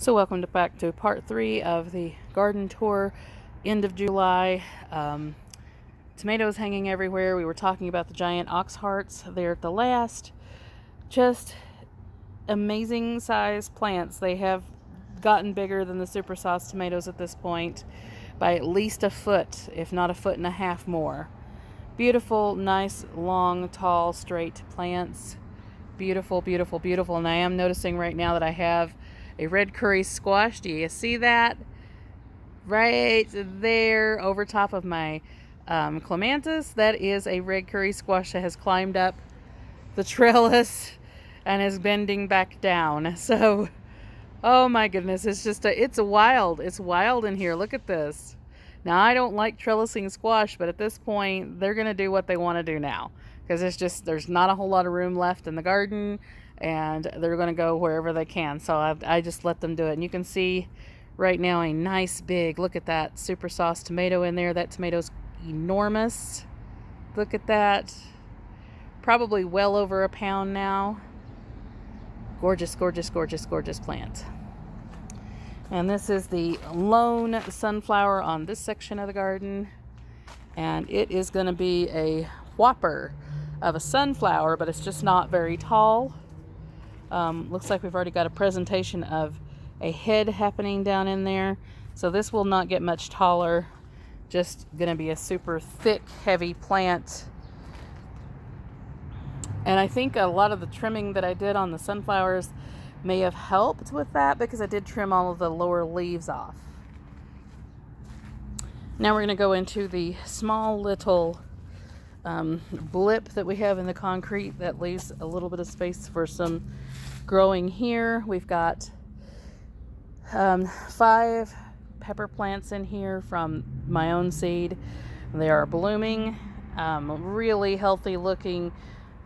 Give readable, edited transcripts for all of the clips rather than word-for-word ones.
So welcome back to part 3 of the garden tour, end of July. Tomatoes hanging everywhere. We were talking about the giant ox hearts there at the last. Just amazing size plants. They have gotten bigger than the super sauce tomatoes at this point by at least a foot, if not a foot and a half more. Beautiful, nice, long, tall, straight plants. Beautiful, beautiful, beautiful. And I am noticing right now that I have a red curry squash. Do you see that? Right there over top of my clematis. That is a red curry squash that has climbed up the trellis and is bending back down. So, oh my goodness, it's wild. It's wild in here. Look at this. Now, I don't like trellising squash, but at this point, they're going to do what they want to do now. Because there's not a whole lot of room left in the garden, and they're going to go wherever they can. So I just let them do it. And you can see right now a nice big, look at that super sauce tomato in there. That tomato's enormous. Look at that. Probably well over a pound now. Gorgeous, gorgeous, gorgeous, gorgeous plant. And this is the lone sunflower on this section of the garden. And it is going to be a whopper of a sunflower, but it's just not very tall. Looks like we've already got a presentation of a head happening down in there. So this will not get much taller. Just going to be a super thick, heavy plant. And I think a lot of the trimming that I did on the sunflowers may have helped with that, because I did trim all of the lower leaves off. Now we're going to go into the small little blip that we have in the concrete that leaves a little bit of space for some growing here. We've got 5 pepper plants in here from my own seed. They are blooming, really healthy looking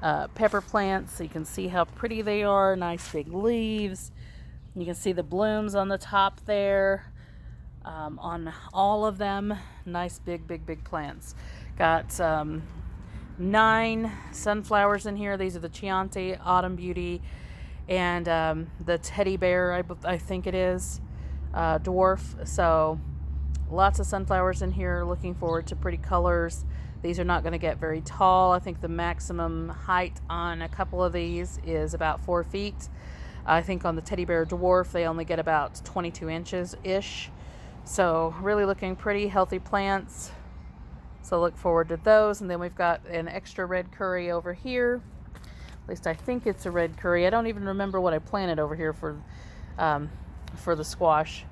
pepper plants. So you can see how pretty they are. Nice big leaves. You can see the blooms on the top there. On all of them, nice big plants. Got 9 sunflowers in here. These are the Chianti, Autumn Beauty, and the teddy bear, I think it is, dwarf. So lots of sunflowers in here. Looking forward to pretty colors. These are not going to get very tall. I think the maximum height on a couple of these is about 4 feet. I think on the teddy bear dwarf, they only get about 22 inches-ish. So really looking pretty, healthy plants. So look forward to those. And then we've got an extra red curry over here. At least I think it's a red curry. I don't even remember what I planted over here for the squash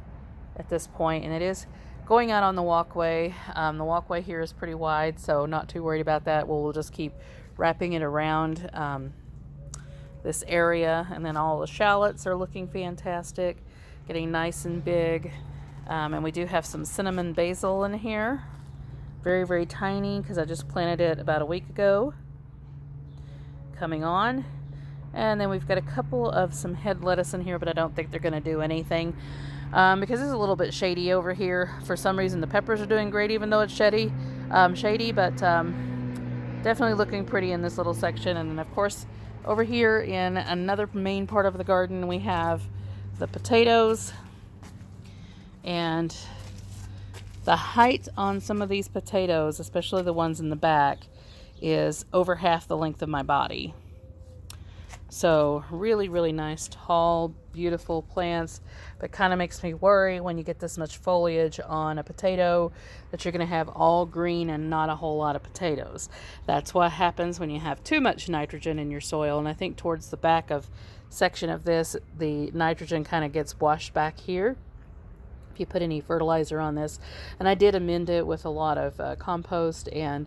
at this point. And it is going out on the walkway. The walkway here is pretty wide, so not too worried about that. We'll just keep wrapping it around this area. And then all the shallots are looking fantastic, getting nice and big. And we do have some cinnamon basil in here. Very, very tiny, because I just planted it about a week ago. Coming on. And then we've got a couple of some head lettuce in here, but I don't think they're going to do anything. Because it's a little bit shady over here. For some reason, the peppers are doing great, even though it's shady, but definitely looking pretty in this little section. And then, of course, over here in another main part of the garden, we have the potatoes. And the height on some of these potatoes, especially the ones in the back, is over half the length of my body. So really, really nice, tall, beautiful plants. But kind of makes me worry when you get this much foliage on a potato that you're going to have all green and not a whole lot of potatoes. That's what happens when you have too much nitrogen in your soil. And I think towards the back of section of this, the nitrogen kind of gets washed back here if you put any fertilizer on this. And I did amend it with a lot of compost and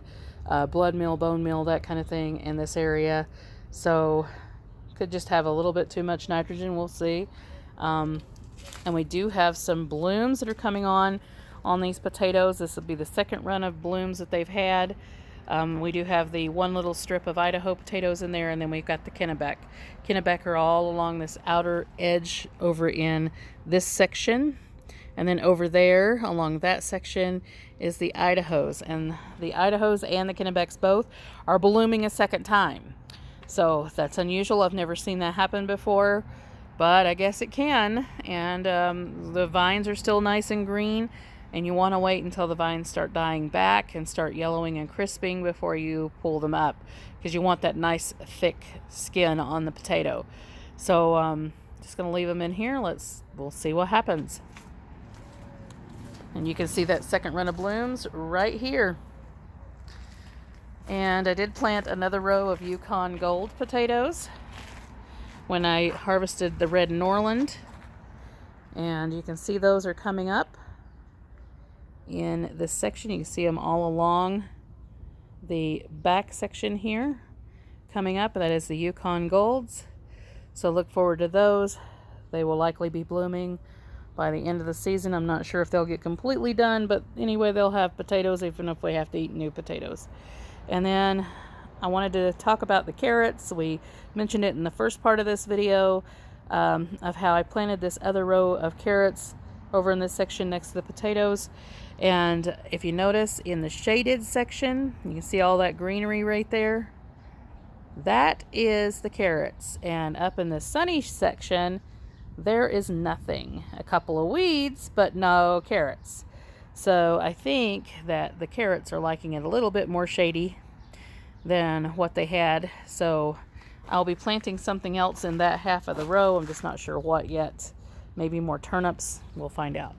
blood meal, bone meal, that kind of thing in this area. So could just have a little bit too much nitrogen. We'll see. And we do have some blooms that are coming on these potatoes. This will be the second run of blooms that they've had. We do have the one little strip of Idaho potatoes in there, and then we've got the Kennebec. Kennebec are all along this outer edge over in this section. And then over there, along that section, is the Idahos. And the Idahos and the Kennebecs both are blooming a second time. So that's unusual. I've never seen that happen before. but I guess it can. And the vines are still nice and green, and you want to wait until the vines start dying back and start yellowing and crisping before you pull them up, because you want that nice thick skin on the potato. So just going to leave them in here. We'll see what happens. And you can see that second run of blooms right here. And I did plant another row of Yukon Gold potatoes when I harvested the red Norland. And you can see those are coming up in this section. You can see them all along the back section here coming up. That is the Yukon Golds. So look forward to those. They will likely be blooming by the end of the season. I'm not sure if they'll get completely done, but anyway, they'll have potatoes even if we have to eat new potatoes. And then I wanted to talk about the carrots. We mentioned it in the first part of this video of how I planted this other row of carrots over in this section next to the potatoes. And if you notice in the shaded section, you can see all that greenery right there. That is the carrots. And up in the sunny section, there is nothing. A couple of weeds, but no carrots. So I think that the carrots are liking it a little bit more shady than what they had. So I'll be planting something else in that half of the row. I'm just not sure what yet. Maybe more turnips. We'll find out.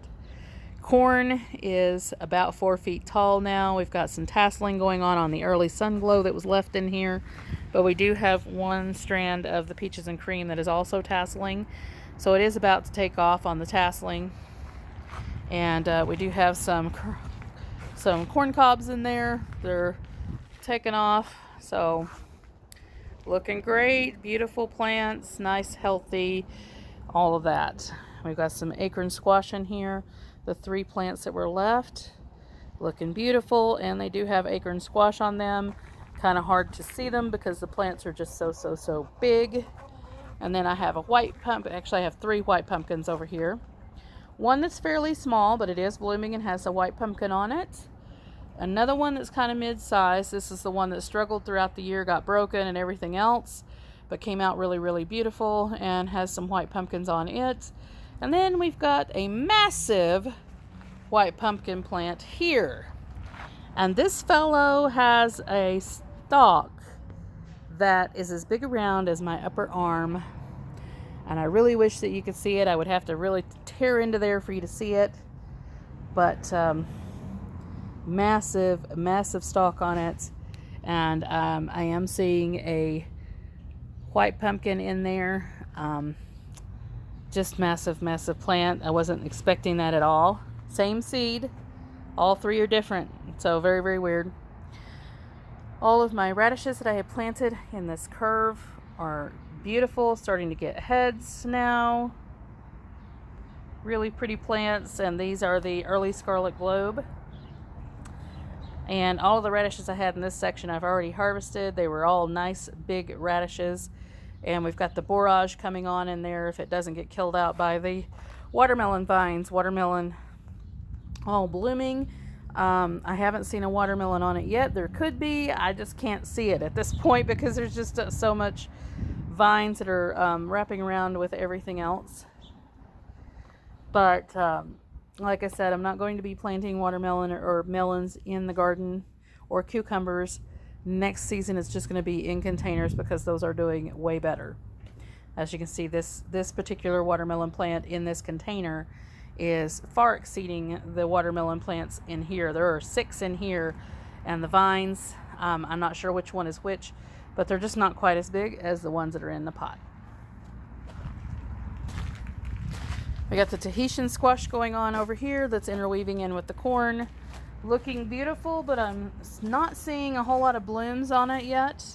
Corn is about 4 feet tall now. We've got some tasseling going on the early sun glow that was left in here. But we do have one strand of the peaches and cream that is also tasseling. So it is about to take off on the tasseling. And we do have some corn cobs in there. They're taking off. So looking great. Beautiful plants. Nice, healthy. All of that. We've got some acorn squash in here. The 3 plants that were left. Looking beautiful. And they do have acorn squash on them. Kind of hard to see them because the plants are just so big. And then I have a white pumpkin. Actually, I have 3 white pumpkins over here. One that's fairly small, but it is blooming and has a white pumpkin on it. Another one that's kind of mid-sized. This is the one that struggled throughout the year, got broken and everything else, but came out really beautiful and has some white pumpkins on it. And then we've got a massive white pumpkin plant here. And this fellow has a stalk that is as big around as my upper arm. And I really wish that you could see it. I would have to really tear into there for you to see it. But massive stalk on it. And I am seeing a white pumpkin in there. Just massive plant. I wasn't expecting that at all. Same seed. All 3 are different. So very weird. All of my radishes that I had planted in this curve are beautiful, starting to get heads now. Really pretty plants, and these are the early scarlet globe. And all of the radishes I had in this section I've already harvested. They were all nice big radishes. And we've got the borage coming on in there if it doesn't get killed out by the watermelon vines. Watermelon all blooming. I haven't seen a watermelon on it yet. There could be. I just can't see it at this point because there's just so much vines that are wrapping around with everything else. But like I said, I'm not going to be planting watermelon or melons in the garden or cucumbers. Next season it's just going to be in containers because those are doing way better. As you can see, this particular watermelon plant in this container is far exceeding the watermelon plants in here. There are 6 in here, and the vines, I'm not sure which one is which, but they're just not quite as big as the ones that are in the pot. We got the Tahitian squash going on over here that's interweaving in with the corn. Looking beautiful, but I'm not seeing a whole lot of blooms on it yet.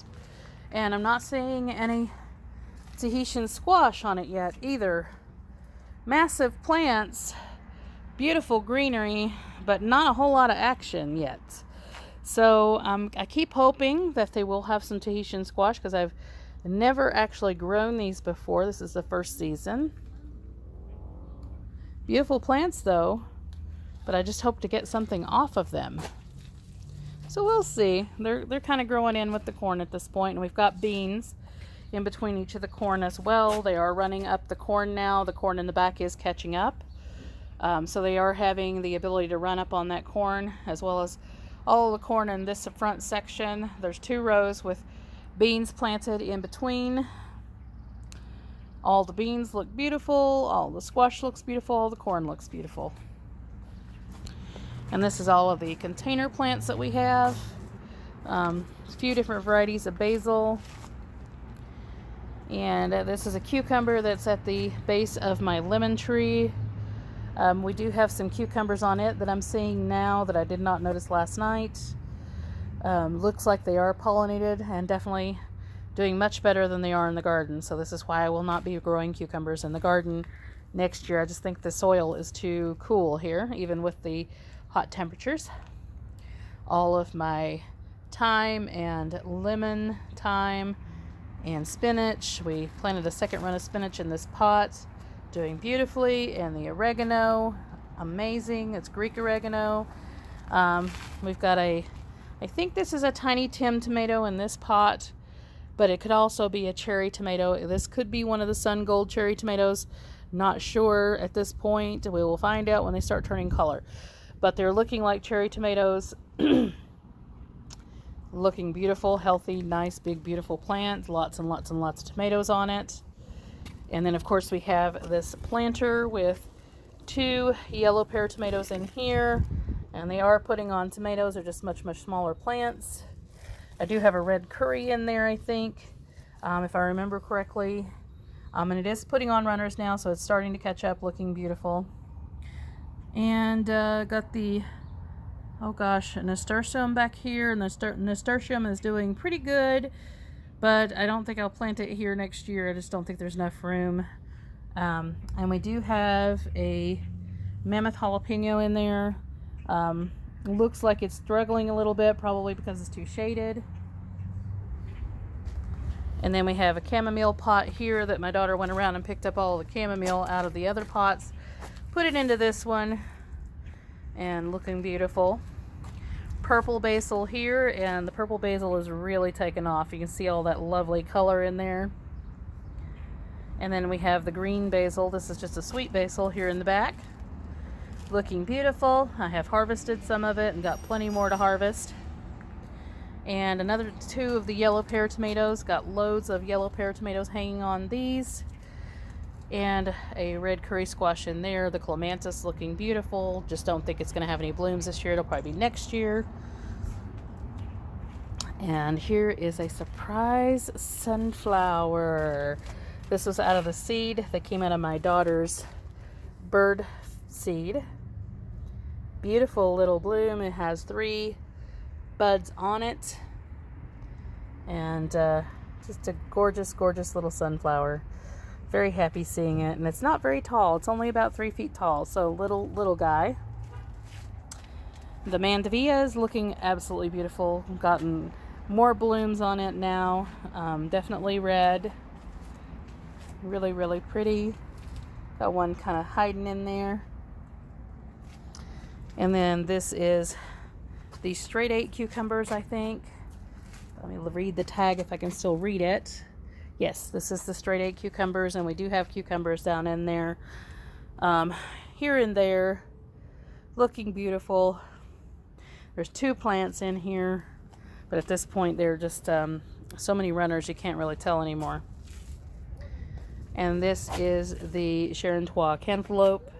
And I'm not seeing any Tahitian squash on it yet either. Massive plants, beautiful greenery, but not a whole lot of action yet. So I keep hoping that they will have some Tahitian squash because I've never actually grown these before. This is the first season. Beautiful plants though, but I just hope to get something off of them. So we'll see. They're kind of growing in with the corn at this point, and we've got beans in between each of the corn as well. They are running up the corn now. The corn in the back is catching up. So they are having the ability to run up on that corn, as well as all the corn in this front section. There's 2 rows with beans planted in between. All the beans look beautiful, all the squash looks beautiful, all the corn looks beautiful. And this is all of the container plants that we have. A few different varieties of basil. And this is a cucumber that's at the base of my lemon tree. We do have some cucumbers on it that I'm seeing now that I did not notice last night. Looks like they are pollinated and definitely doing much better than they are in the garden. So this is why I will not be growing cucumbers in the garden next year. I just think the soil is too cool here, even with the hot temperatures. All of my thyme and lemon thyme and spinach. We planted a second run of spinach in this pot, doing beautifully. And the oregano, amazing. It's Greek oregano. We've got I think this is a tiny Tim tomato in this pot, but it could also be a cherry tomato. This could be one of the Sun Gold cherry tomatoes. Not sure at this point. We will find out when they start turning color. But they're looking like cherry tomatoes. Looking beautiful, healthy, nice, big, beautiful plant. Lots and lots and lots of tomatoes on it. And then, of course, we have this planter with 2 yellow pear tomatoes in here. And they are putting on tomatoes. They're just much, much smaller plants. I do have a red curry in there, I think, if I remember correctly. And it is putting on runners now, so it's starting to catch up, looking beautiful. And got the, nasturtium back here. And the nasturtium is doing pretty good, but I don't think I'll plant it here next year. I just don't think there's enough room. And we do have a mammoth jalapeno in there. Looks like it's struggling a little bit, probably because it's too shaded. And then we have a chamomile pot here that my daughter went around and picked up all the chamomile out of the other pots, put it into this one, and looking beautiful. Purple basil here, and the purple basil is really taken off. You can see all that lovely color in there. And then we have the green basil. This is just a sweet basil here in the back. Looking beautiful. I have harvested some of it and got plenty more to harvest. And another 2 of the yellow pear tomatoes. Got loads of yellow pear tomatoes hanging on these. And a red curry squash in there. The clematis looking beautiful. Just don't think it's going to have any blooms this year. It'll probably be next year. And here is a surprise sunflower. This was out of the seed that came out of my daughter's bird seed. Beautiful little bloom. It has 3 buds on it, and just a gorgeous, gorgeous little sunflower. Very happy seeing it. And it's not very tall. It's only about 3 feet tall, so little guy. The mandevilla is looking absolutely beautiful. Gotten more blooms on it now. Definitely red. Really, really pretty. Got one kind of hiding in there. And then this is the straight 8 cucumbers, I think. Let me read the tag if I can still read it. Yes, this is the straight 8 cucumbers, and we do have cucumbers down in there. Here and there, looking beautiful. There's 2 plants in here, but at this point they're just so many runners you can't really tell anymore. And this is the Charentois cantaloupe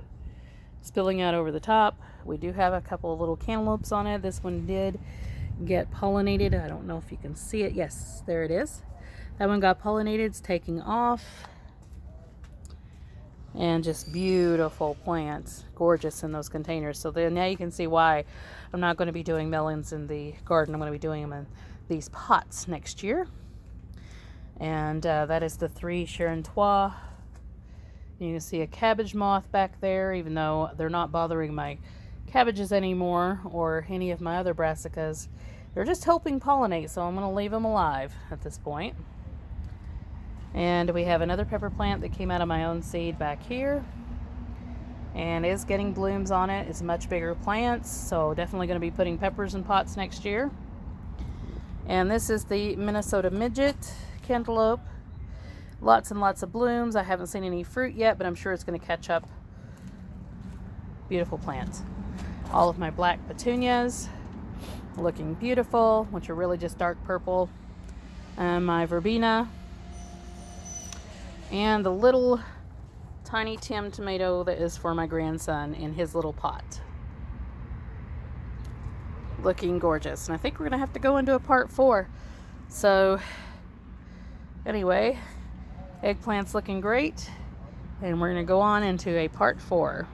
spilling out over the top. We do have a couple of little cantaloupes on it. This one did get pollinated. I don't know if you can see it. Yes, there it is. That one got pollinated. It's taking off. And just beautiful plants. Gorgeous in those containers. So then now you can see why I'm not going to be doing melons in the garden. I'm going to be doing them in these pots next year. And that is the 3 Charentois. You can see a cabbage moth back there, even though they're not bothering my cabbages anymore or any of my other brassicas. They're just helping pollinate, so I'm going to leave them alive at this point. And we have another pepper plant that came out of my own seed back here and is getting blooms on it. It's much bigger plants, so definitely going to be putting peppers in pots next year. And this is the Minnesota midget cantaloupe. Lots and lots of blooms. I haven't seen any fruit yet, but I'm sure it's going to catch up. Beautiful plants. All of my black petunias looking beautiful, which are really just dark purple. My verbena. And the little tiny Tim tomato that is for my grandson in his little pot. Looking gorgeous. And I think we're going to have to go into a part 4. So, anyway, eggplant's looking great. And we're going to go on into a part 4.